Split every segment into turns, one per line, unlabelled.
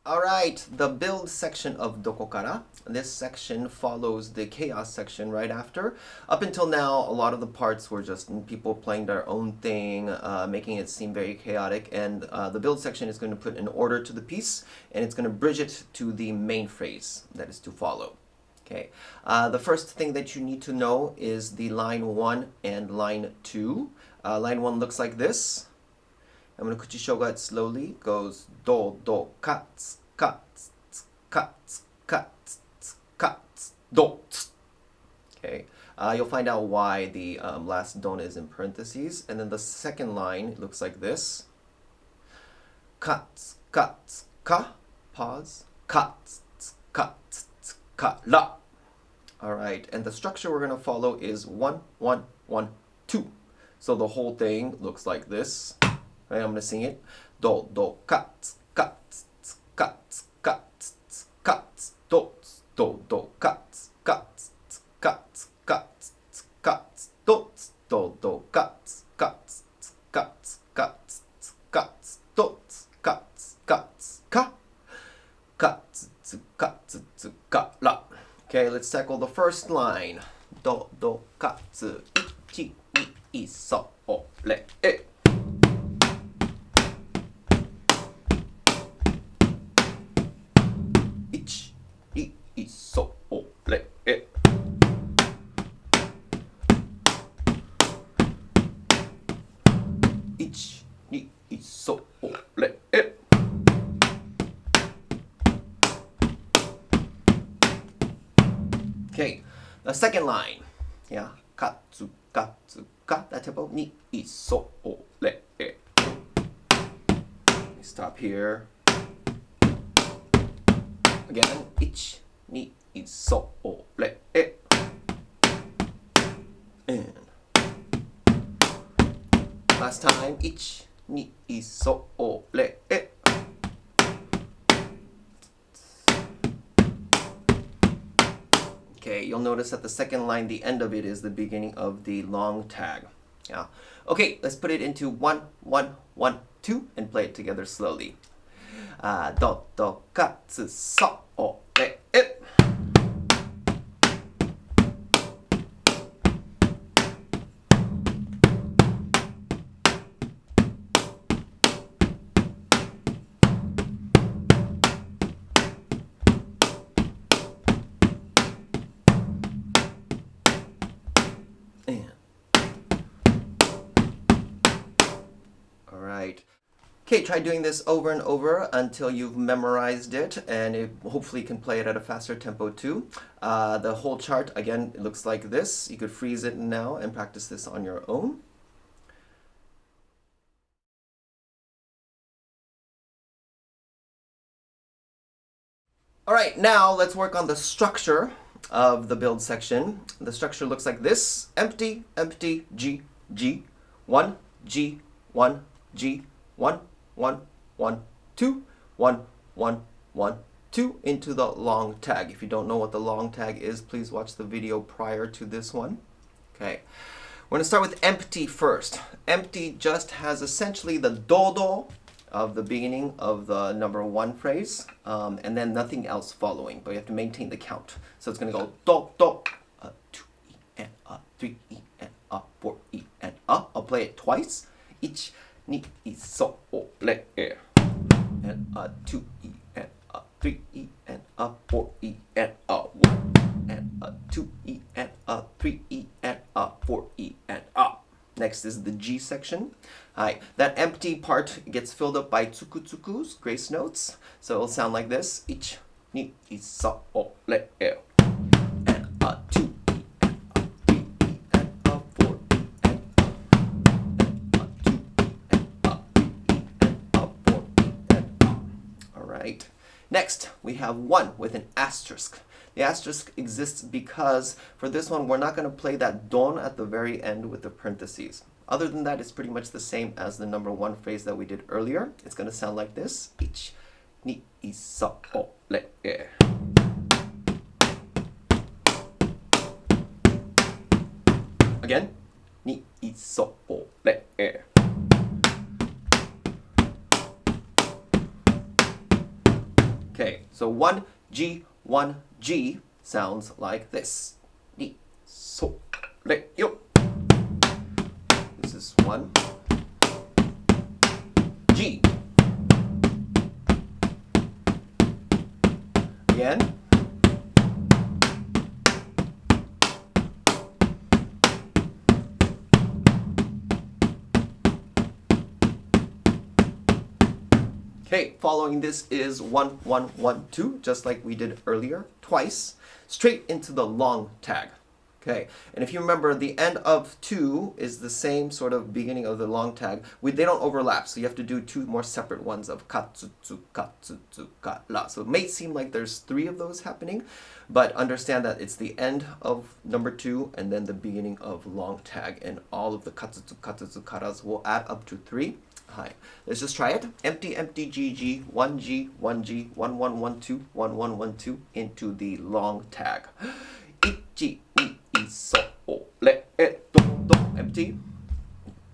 All right, the build section of Dokokara. This section follows the chaos section right after. Up until now, a lot of the parts were just people playing their own thing, making it seem very chaotic. And the build section is going to put an order to the piece, and it's going to bridge it to the main phrase that is to follow. Okay. The first thing that you need to know is the line 1 and line 2. Line 1 looks like this. I'm going to kuchishoga it slowly. Goes do, do, kats, kats, kats, kats, kats, do. Okay. You'll find out why the last don is in parentheses. And then the second line looks like this. Kats, kats, ka. Pause. Kats, kats, kara. All right. And the structure we're going to follow is 1, 1, 1, 2. So the whole thing looks like this. Right, I'm going to sing it. Do, do, kats, kats, kats, kats, kats, do, do, do, kats, kats, kats, kats, kats, do, do, kats, kats, kats, kats, kats, do, kats, kats, ka, kats, kats, kara. Okay, let's tackle the first line. Do, do, katsu, ichi, ni, so, re, e. Okay, the second line. Yeah, katsu, katsu, ka. That tempo. Ni, so, re, e. Stop here. Again, ich, ni, so, re, e. And last time, ich, ni, so, re, e. Okay, you'll notice that the second line, the end of it is the beginning of the long tag. Yeah. Okay, let's put it into 1, 1, 1, 2 and play it together slowly. Do, do, katsu, so, re, e. All right. Okay, try doing this over and over until you've memorized it, and it hopefully can play it at a faster tempo too. The whole chart, again, it looks like this. You could freeze it now and practice this on your own. All right, now let's work on the structure of the build section. The structure looks like this. Empty, empty, G, G, 1, G, 1, G, 1, 1, 1, 2, 1, 1, 1, 2 into the long tag. If you don't know what the long tag is, please watch the video prior to this one. Okay, we're going to start with empty first. Empty just has essentially the dodo of the beginning of the number 1 phrase, and then nothing else following, but you have to maintain the count. So it's going to go do, do, 2 E and 3 E and 4 E and I'll play it twice. 1, 2, so, re, e. And 2 E and 3 E and 4 E and 1 and 2 E and 3 E and 4 E and Next is the G section. That empty part gets filled up by tsukutsukus, grace notes. So it'll sound like this. 1, 2, so, re, e. And 2 E and 3 E and 4 E and 2 E and 3 E and 4 E and All right. Next, we have 1 with an asterisk. The asterisk exists because for this one, we're not going to play that don at the very end with the parentheses. Other than that, it's pretty much the same as the number 1 phrase that we did earlier. It's going to sound like this. 1, 2, so, re, e. Again. 2, so, re, e. Okay, so 1G, 1G sounds like this. Ni, so, re, yo. This is 1G. Again. Okay, following this is 1, 1, 1, 2, just like we did earlier, twice, straight into the long tag. Okay, and if you remember, the end of 2 is the same sort of beginning of the long tag. They don't overlap, so you have to do 2 more separate ones of katsutsu, katsutsu, kara. So it may seem like there's 3 of those happening, but understand that it's the end of number 2 and then the beginning of long tag, and all of the katsutsu, katsutsu, karas will add up to 3. Hi. Let's just try it. Empty, empty, GG, 1G, 1G, 1, 1, 1, 2, 1, 1, 1, 2 into the long tag. Ichi, ni, I, so, o, re, e, do, do. Empty.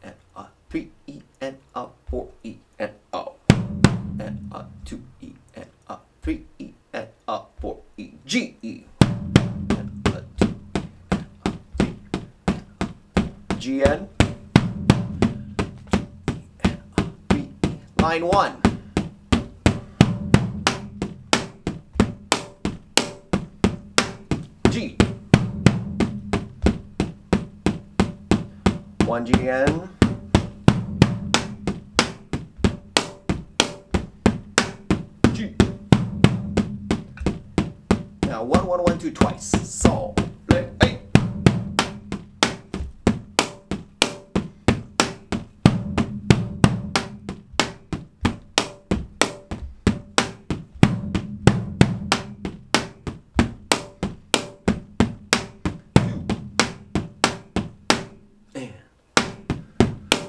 And a 3 E and a 4 E and O. And a 2 E and a 3 E and a 4 E. G E. And a 2 and a 3 and a G N. Line 1. G. 1 G N. G. Now 1 1 1 2 twice. So, re, hey.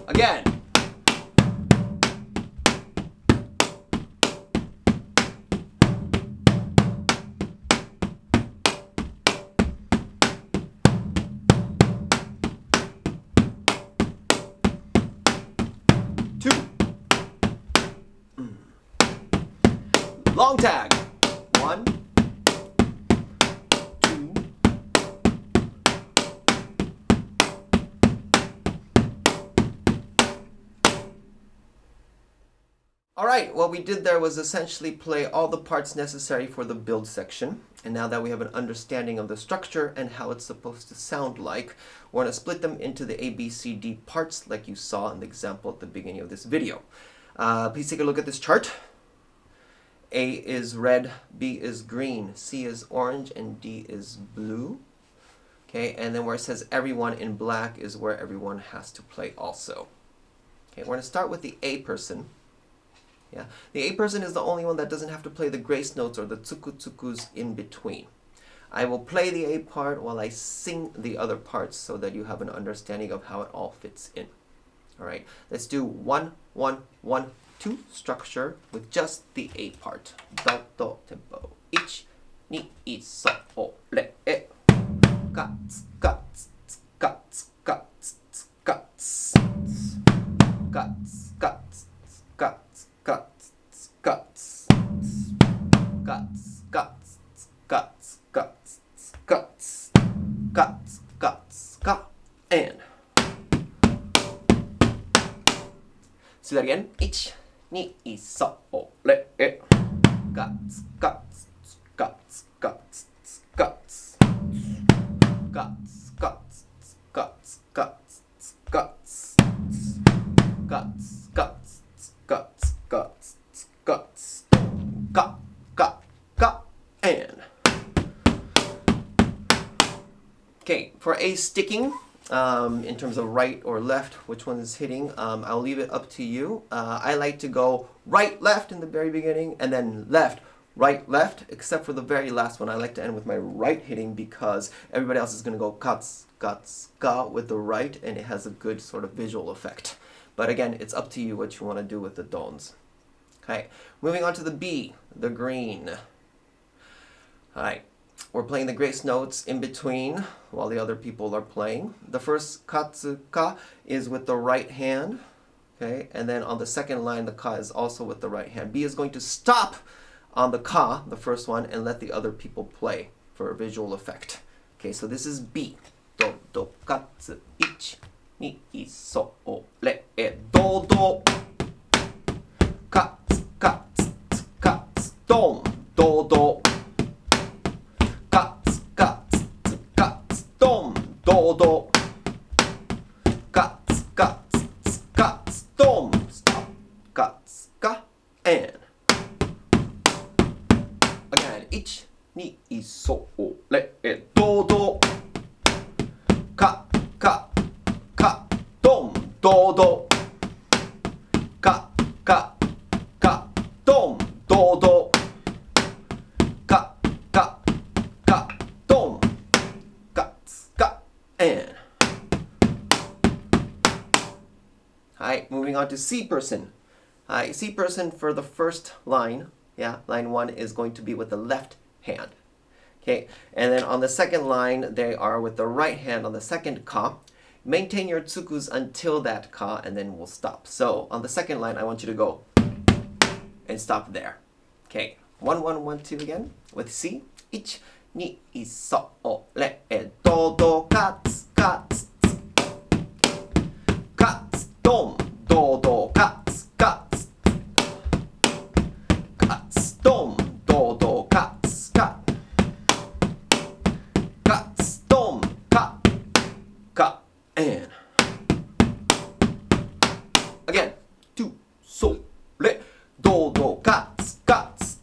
Again. Two. Long tag. 1, 2. All right, what we did there was essentially play all the parts necessary for the build section. And now that we have an understanding of the structure and how it's supposed to sound like, we're going to split them into the A, B, C, D parts like you saw in the example at the beginning of this video. Please take a look at this chart. A is red, B is green, C is orange, and D is blue. Okay, and then where it says everyone in black is where everyone has to play also. Okay, we're going to start with the A person. Yeah, the A person is the only one that doesn't have to play the grace notes or the tsuku-tsukus in between. I will play the A part while I sing the other parts so that you have an understanding of how it all fits in. All right, let's do 1, 1, 1, 2 structure with just the A part. Do, do, tempo. 1, 2, それ。ガツガツガツガツガツガツガツガツガツガツガツガツガツガツガツガツガツガ and say that again. 1, 2, それ。ガツガツガツガツガツガツガツガツガツガツガツガツガツガツガツガガガ and okay, for A sticking, in terms of right or left, which one is hitting, I'll leave it up to you. I like to go right, left in the very beginning, and then left, right, left, except for the very last one. I like to end with my right hitting because everybody else is going to go kats, kats, ka with the right, and it has a good sort of visual effect. But again, it's up to you what you want to do with the dons. Okay, moving on to the B, the green. All right, we're playing the grace notes in between while the other people are playing. The first katsu ka is with the right hand. Okay, and then on the second line, the ka is also with the right hand. B is going to stop on the ka, the first one, and let the other people play for a visual effect. Okay, so this is B. Do, do, katsu, ichi, ni, so, re, do, do. Katsu, katsu, katsu, dom, do, do. Katsu, katsu, katsu, dom, do, do. Katsu, katsu, katsu, dom. Stop. Katsu, ka, and. Again, ichi, ni, so, re, do, do. Ka, ka, ka, dom, do, do. Ka, ka, ka, dom, do, do. Ka, ka, ka, dom. Ka, ka, and. Alright, moving on to C person. Alright, C person for the first line. Yeah, line 1 is going to be with the left hand. Okay, and then on the second line, they are with the right hand on the second ka. Maintain your tsukus until that ka, and then we'll stop. So on the second line, I want you to go and stop there. Okay, 1, 1, 1, 2 again with C. Ich, ni, so, re, do, do, katsu, katsu, katsu, dom, do, do, katsu, katsu, katsu, dom, do, do, katsu, katsu, katsu, dom, ka, ka, and. Again, 2, so, re, do, do, katsu, katsu,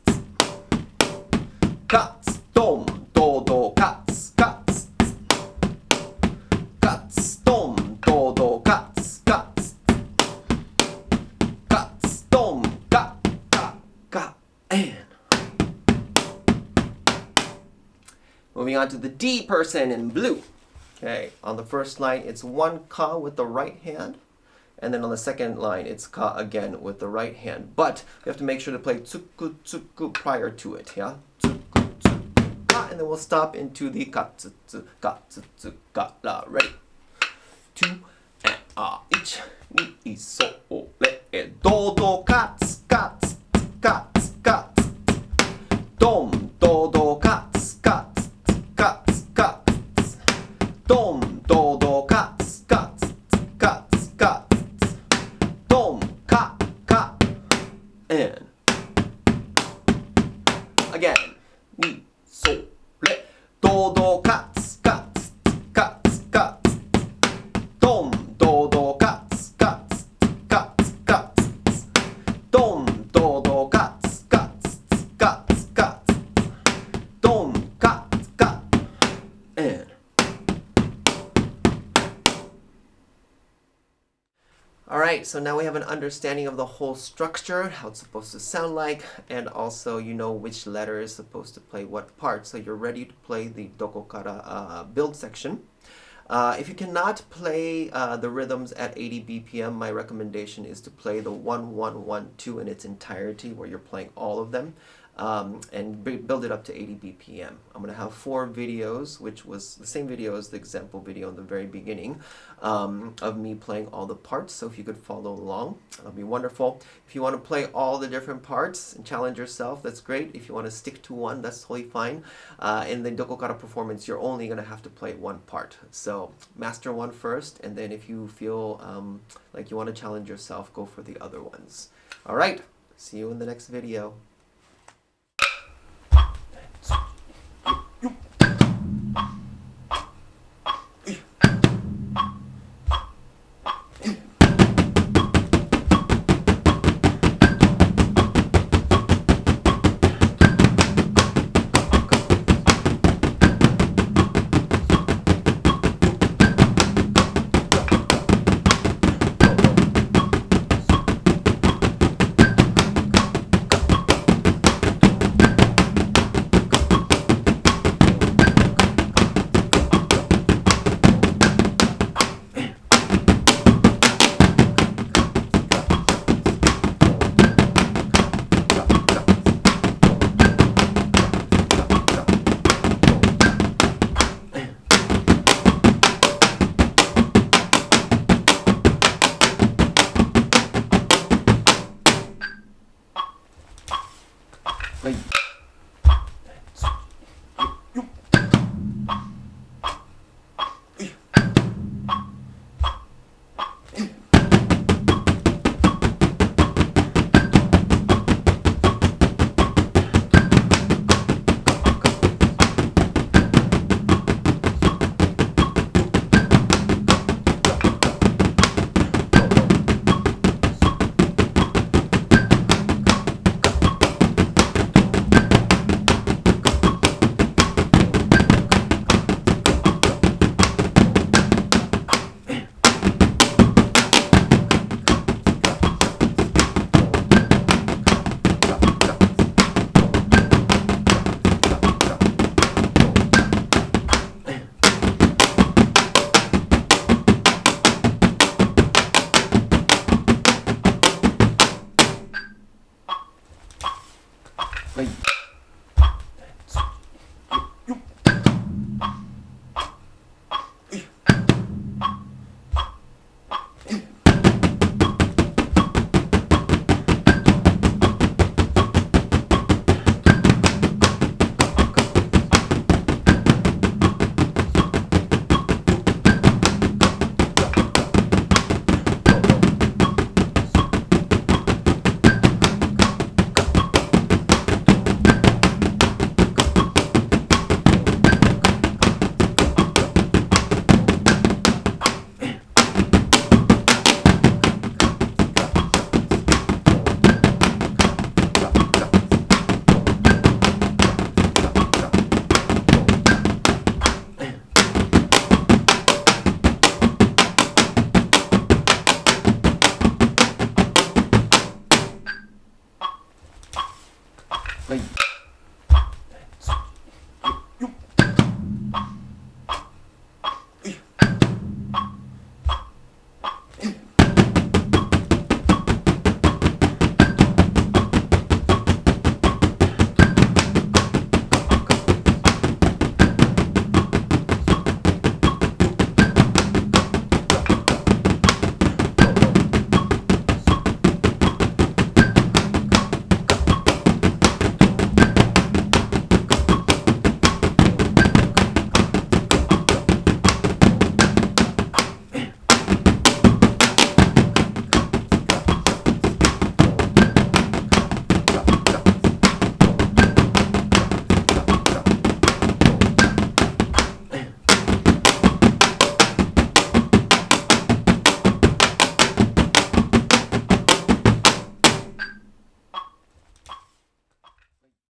katsu, dom, do, do, katsu, katsu, katsu, dom, do, do, katsu, katsu, katsu, dom, ka, ka, ka, and. Moving on to the D person in blue. Okay, on the first line, it's 1 ka with the right hand. And then on the second line, it's ka again with the right hand. But you have to make sure to play tsuku, tsuku prior to it. Yeah? Tsuku, tsuku, ka. And then we'll stop into the katsu, tsu, ka, la. Ready? 2, and ich, ni, so, re, do, do, katsu, katsu, katsu, katsu, dom, do, do, katsu, katsu, katsu, katsu, dom, do, do, katsu, katsu, katsu, katsu, dom, ka, ka, and. Again, ni, so, re, do, do, katsu, katsu, katsu, katsu, dom, do, do, katsu, katsu, katsu, katsu, dom, do, do, katsu, katsu, katsu, katsu, dom, ka, ka, and. Alright, so now we have an understanding of the whole structure, how it's supposed to sound like, and also you know which letter is supposed to play what part. So you're ready to play the Dokokara Build section. If you cannot play the rhythms at 80 BPM, my recommendation is to play the 1, 1, 1, 2 in its entirety, where you're playing all of them, and build it up to 80 BPM. I'm going to have 4 videos, which was the same video as the example video in the very beginning, of me playing all the parts. So if you could follow along, that'll be wonderful. If you want to play all the different parts and challenge yourself, that's great. If you want to stick to one, that's totally fine. In the Dokokara performance, you're only going to have to play one part. So master one first, and then if you feel like you want to challenge yourself, go for the other ones. All right, see you in the next video. はい。はい。はい。